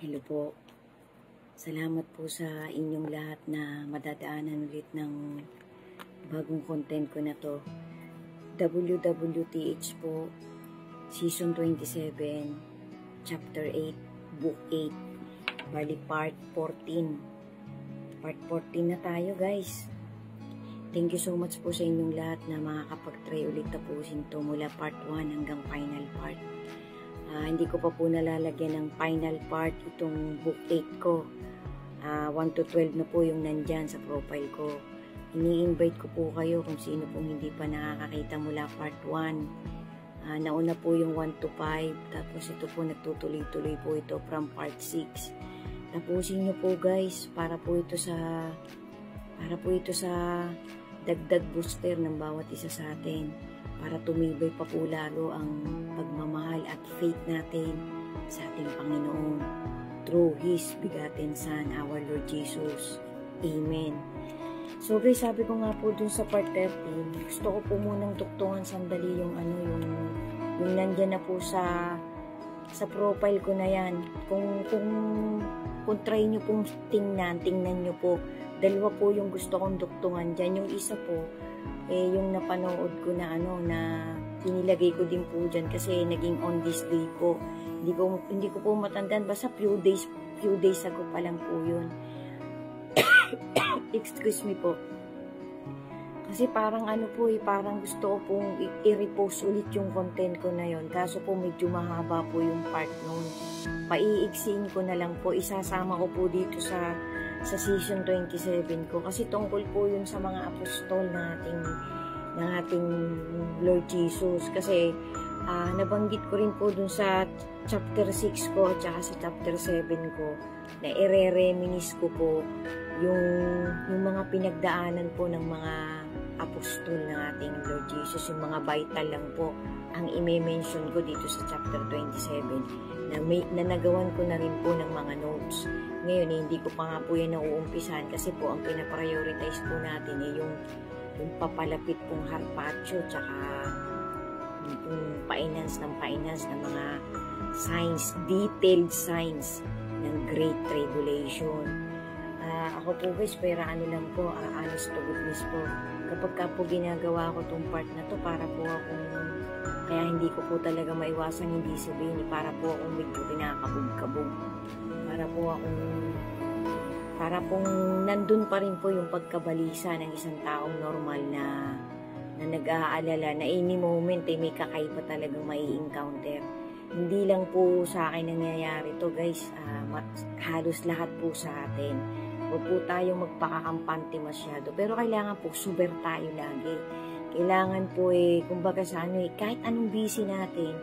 Hello po. Salamat po sa inyong lahat na madadaanan ulit ng bagong content ko na to. WWTH po, Season 27, Chapter 8, Book 8, bali Part 14. Part 14 na tayo, guys. Thank you so much po sa inyong lahat na makakapag-try ulit tapusin to mula Part 1 hanggang final part. Hindi ko pa po nalalagyan ng final part itong book 8 ko. 1 to 12 na po yung nandyan sa profile ko. Ini-invite ko po kayo kung sino pong hindi pa nakakakita mula part 1. Nauna po yung 1 to 5. Tapos ito po nagtutuloy-tuloy po ito from part 6. Tapusin nyo po guys para po ito sa dagdag booster ng bawat isa sa atin. Para tumibay pa po lalo ang pagmamahal at faith natin sa ating Panginoon through His begotten Son, our Lord Jesus. Amen. So guys, sabi ko nga po dun sa part 13, gusto ko po munang tuktungan sandali yung nandyan na po sa profile ko na yan. Kung try nyo pong tingnan nyo po, dalawa po yung gusto kong tuktungan dyan. Yung isa po, yung napanood ko na na inilagay ko din po dyan kasi naging on this day po. Hindi ko po matandaan, basta few days ago pa lang po yun. Excuse me po. Kasi parang parang gusto ko pong i-repost ulit yung content ko na yun. Kaso po medyo mahaba po yung part nun. Paiiksiin ko na lang po, isasama ko po dito sa season 27 ko kasi tungkol po yun sa mga apostol ng ating Lord Jesus. Kasi nabanggit ko rin po dun sa chapter 6 ko at saka sa chapter 7 ko na ire-reminis ko po yung mga pinagdaanan po ng mga apostol ng ating Lord Jesus. Yung mga vital lang po ang i-mention ko dito sa chapter 27 na nagawan ko na rin po ng mga notes. Ngayon, hindi ko pa nga po yan nauumpisan kasi po ang pinaprioritize po natin yung papalapit pong harpacho tsaka yung finance ng mga signs, detailed signs ng Great Tribulation. Ako po guys, pero lang po, honest to goodness po. Kapag po ginagawa ko tong part na to, para po akong, kaya hindi ko po talaga maiwasang hindi sabihin, para po akong medyo kinakabog-kabog. Para pong nandun pa rin po yung pagkabalisa ng isang taong normal na nag-aalala na any moment may kakaiba talagang mai-encounter. Hindi lang po sa akin nangyayari to guys, halos lahat po sa atin. Huwag po tayong magpakakampante masyado, pero kailangan po super tayo lagi. Kailangan po kumbaga sa kahit anong busy natin,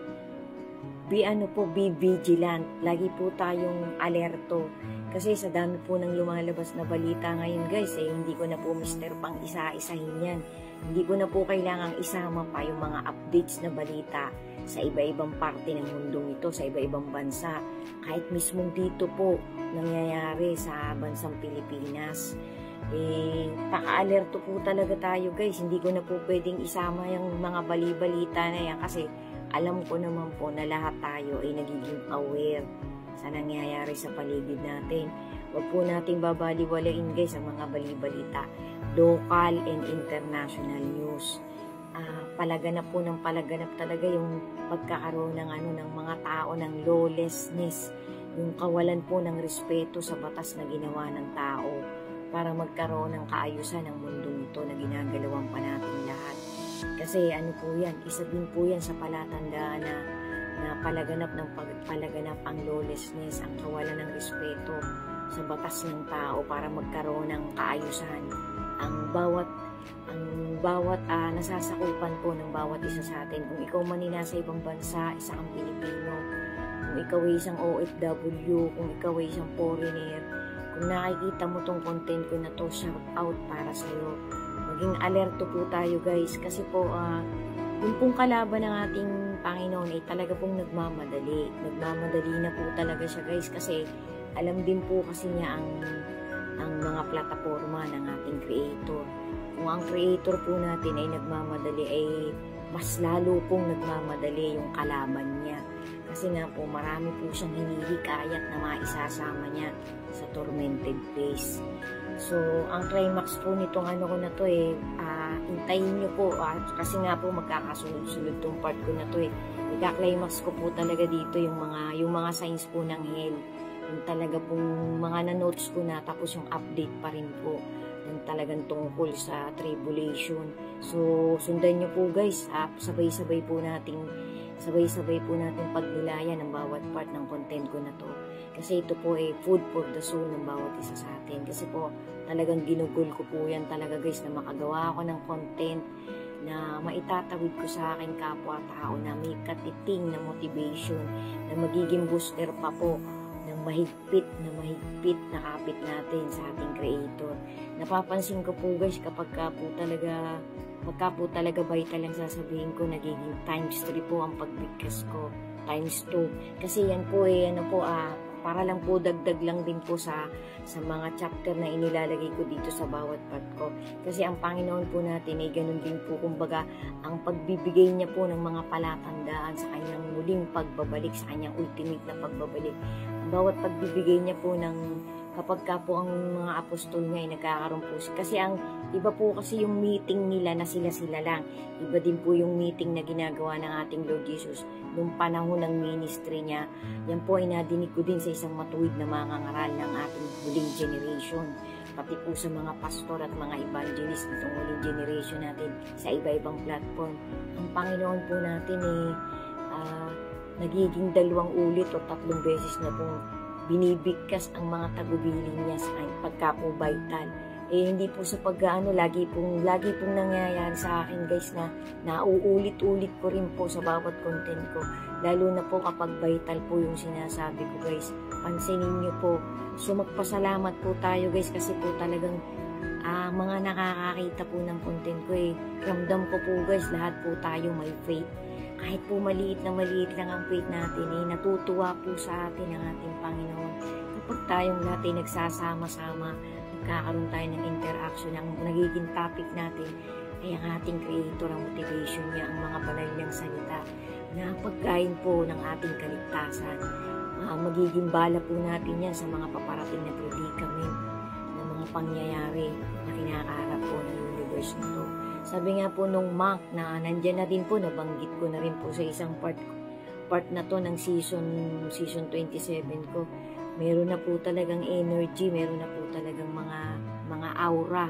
be vigilant. Lagi po tayong alerto. Kasi sa dami po ng lumalabas na balita ngayon guys, hindi ko na po mister pang isa-isahin yan. Hindi ko na po kailangang isama pa yung mga updates na balita sa iba-ibang parte ng mundong ito, sa iba-ibang bansa. Kahit mismong dito po nangyayari sa bansang Pilipinas. Paka-alerto po talaga tayo guys. Hindi ko na po pwedeng isama yung mga bali-balita na yan kasi alam ko naman po na lahat tayo ay nagiging aware sa nangyayari sa paligid natin. Huwag po nating babaliwalain guys ang mga bali-balita. Local and international news. Palaganap po ng palaganap talaga yung pagkakaroon ng mga tao ng lawlessness. Yung kawalan po ng respeto sa batas na ginawa ng tao para magkaroon ng kaayusan ng mundong ito na ginagalawan pa natin lahat. Kasi po yan, isa din po yan sa palatandaan na palaganap ang lawlessness, ang kawalan ng respeto sa batas ng tao para magkaroon ng kaayusan. Ang bawat nasasakupan po ng bawat isa sa atin. Kung ikaw man nasa ibang bansa, isa kang Pilipino, kung ikaw ay isang OFW, kung ikaw ay isang foreigner, kung nakikita mo tong content ko na to, shout out para sa'yo. Maging alerto po tayo guys kasi po yung pong kalaban ng ating Panginoon ay talaga pong nagmamadali na po talaga siya guys kasi alam din po kasi niya ang mga plataforma ng ating Creator. Kung ang Creator po natin ay nagmamadali ay mas lalo pong nagmamadali yung kalaban niya. Kasi nga po, marami po siyang hinihikayat na maisasama niya sa tormented place. So, ang climax po nitong ano ko na to hintayin nyo po, kasi nga po magkakasunod-sunod tong part ko na to ika-climax ko po talaga dito yung mga signs po ng hell. Yung talaga pong mga na-notes ko na, tapos yung update pa rin po yung talagang tungkol sa tribulation. So, sundan nyo po guys, sabay-sabay po nating pagnilayan ng bawat part ng content ko na to. Kasi ito po food for the soul ng bawat isa sa atin. Kasi po, talagang ginugol ko po yan talaga guys, na makagawa ako ng content na maitatawid ko sa aking kapwa-tao na may katiting na motivation, na magiging booster pa po ng mahigpit na kapit natin sa ating Creator. Napapansin ko po guys, pagka po talaga vital ang sasabihin ko, nagiging times 3 po ang pagbigkas ko, times 2. Kasi yan po para lang po dagdag lang din po sa mga chapter na inilalagay ko dito sa bawat part ko. Kasi ang Panginoon po natin ganun din po, kumbaga ang pagbibigay niya po ng mga palatandaan sa kanyang muling pagbabalik, sa kanyang ultimate na pagbabalik. Ang bawat pagbibigay niya po kapag ka po ang mga apostol nga nagkakaroon po. Kasi ang iba po kasi yung meeting nila na sila-sila lang. Iba din po yung meeting na ginagawa ng ating Lord Jesus nung panahon ng ministry niya. Yan po ay nadinig ko din sa isang matuwid na mga ngaral ng ating huling generation. Pati po sa mga pastor at mga evangelist nitong huling generation natin sa iba-ibang platform. Ang Panginoon po natin nagiging 2 ulit o 3 beses na pong binibigkas ang mga tagubilin niya sa pagka po vital. Hindi po sa lagi pong nangyayari sa akin guys, na nauulit-ulit ko rin po sa bawat content ko. Lalo na po kapag vital po yung sinasabi ko guys. Pansinin niyo po. So magpasalamat po tayo guys, kasi po talagang mga nakakakita po ng content ko ramdam ko po guys, lahat po tayo may faith. Kahit po maliit lang ang faith natin, natutuwa po sa atin ang ating Panginoon. Kapag tayong lahat nagsasama-sama, nagkakaroon tayo ng interaction, ang nagiging topic natin ay ang ating Creator, ang motivation niya, ang mga banal niyang salita, na pagkain po ng ating kaligtasan. Magiging bala po natin yan sa mga paparating na predicament, ng mga pangyayari na kinakaharap po ng universe nito. Sabi nga po nung monk na nandyan na din po, nabanggit ko na rin po sa isang part na to ng season 27 ko. Meron na po talagang energy, meron na po talagang mga aura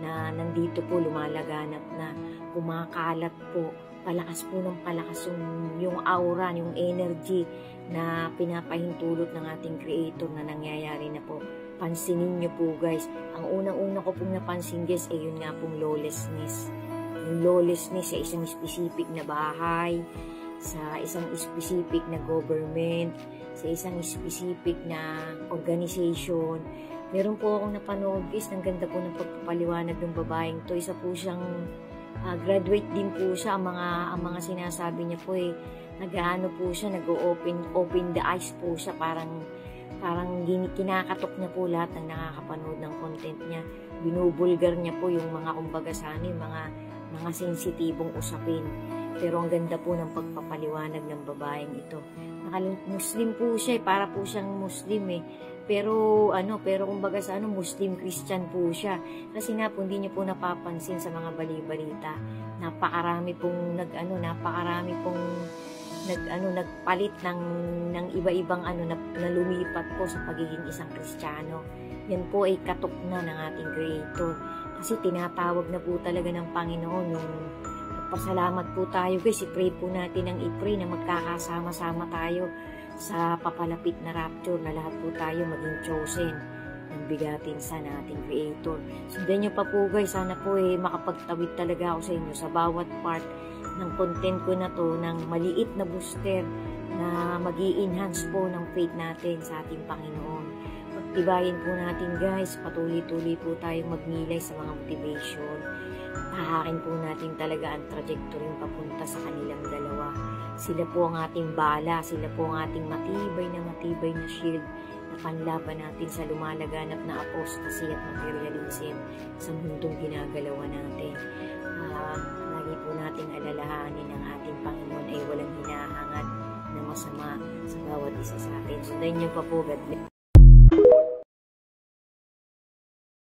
na nandito po, lumalaganap na, kumakalat po, palakas po ng palakas yung aura, yung energy na pinapahintulot ng ating Creator na nangyayari na po. Pansinin nyo po guys. Ang unang-una ko pong napansin guys yun nga pong lawlessness. Yung lawlessness sa isang specific na bahay, sa isang specific na government, sa isang specific na organization. Meron po akong napanood guys, ang ganda po ng pagpapaliwanag ng babaeng to. Isa po siyang graduate din po siya. Ang mga sinasabi niya po nag-aano po siya, nag-open the eyes po siya, parang kinakatok niya po lahat ng nakakapanood ng content niya. Binubulgar niya po yung mga kumbaga mga sensitibong usapin. Pero ang ganda po ng pagpapaliwanag ng babaeng ito. Muslim po siya, para po siyang Muslim Pero kumbaga Muslim Christian po siya. Kasi nga po hindi niyo po napapansin sa mga bali-balita. Napakarami pong nagpalit ng iba-ibang na lumipat po sa pagiging isang Kristiyano. Yan po ay katok na ng ating Creator. Kasi tinatawag na po talaga ng Panginoon yung pasalamat po tayo guys. I-pray po natin ang i-pray na magkakasama-sama tayo sa papalapit na rapture, na lahat po tayo maging chosen ng bigatin sa ating Creator. Sundan nyo pa po guys. Sana po makapagtawid talaga ako sa inyo sa bawat part ng content ko na to, ng maliit na booster na mag-i-enhance po ng faith natin sa ating Panginoon. Pagtibayin po natin guys, patuloy-tuloy po tayong magnilay sa mga motivation. Tahakin po natin talaga ang trajectory papunta sa kanilang dalawa. Sila po ang ating bala, sila po ang ating matibay na shield na panlaban natin sa lumalaganap na apostasy at materialism sa mundong ginagalawan natin. Lagi po nating alalahanin ang ating Panginoon ay walang hinahangad na masama sa bawat isa sa atin. Sundan niyo pa po. God bless.